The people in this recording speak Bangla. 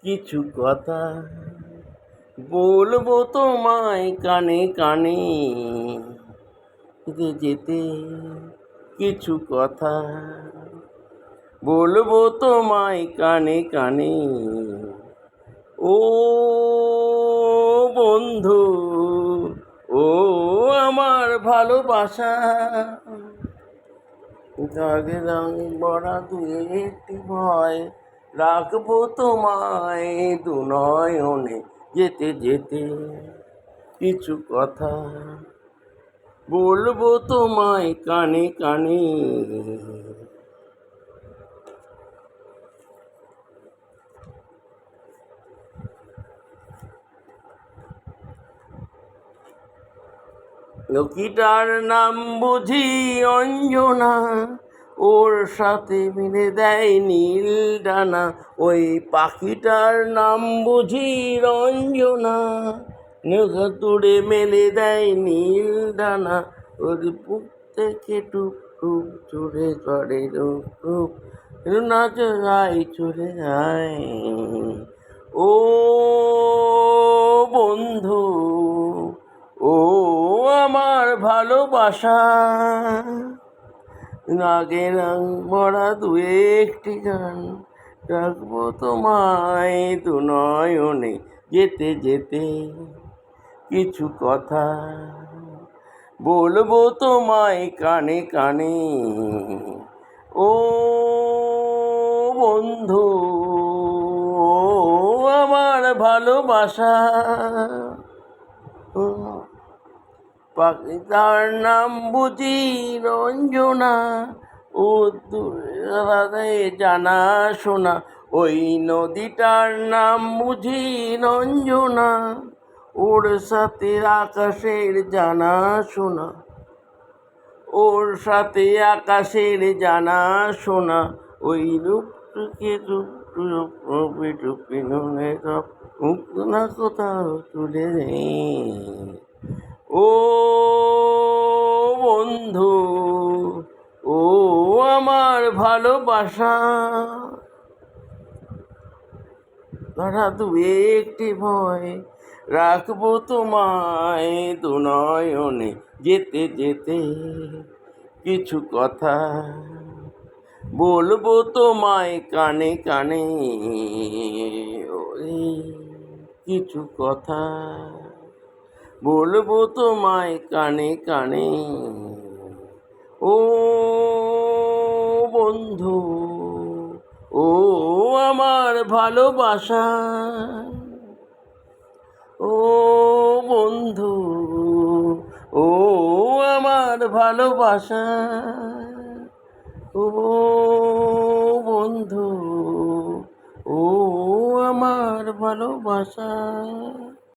কিছু কথা বলবো তোমায় কানে কানে, যেতে যেতে কিছু কথা বলবো তোমায় কানে কানে। ও বন্ধু, ও আমার ভালোবাসা, দাগে রং বড়া দুয়ে একটি ভয়, রাখবো তোমায় দু নয়নে, যেতে যেতে কিছু কথা বলবো তোমায় কানে কানে। লোকিটার নাম বুঝি অঞ্জনা, ওর সাথে মিলে দেয় নীল ডানা। ওই পাখিটার নাম বুঝি রঞ্জনা, নৌকা তুড়ে মেলে দেয় নীল ডানা। ওর বুক থেকে টুক টুক চড়ে চড়ে রূপ রূপ, নাচ গাই চলে যায়। ও বন্ধু, ও আমার ভালোবাসা, রাগে রং ভরা দু একটি গান, রাখবো তোমায় দু নয়নে, যেতে যেতে কিছু কথা বলবো তোমায় কানে কানে। ও বন্ধু, ও আমার ভালোবাসা, পাখিটার নাম বুঝি রঞ্জনা, ও দূরে জানা শোনা। ওই নদীটার নাম বুঝি রঞ্জনা, ওর সাথে আকাশের জানা শোনা। ওর সাথে আকাশের জানা শোনা। ওই রূপটুকে টুপি টুপি নুনে সব না কোথাও তুলে নেই। ও বন্ধু, ও আমার ভালোবাসা, ধরা দু একটি ভয়, রাখবো তোমায় দু নয়নে, যেতে যেতে কিছু কথা বলবো তোমায় কানে কানে। ওই কিছু কথা বলবো তোমায় কানে কানে। ও বন্ধু, ও আমার ভালোবাসা, ও বন্ধু, ও আমার ভালোবাসা, ও বন্ধু, ও আমার ভালোবাসা।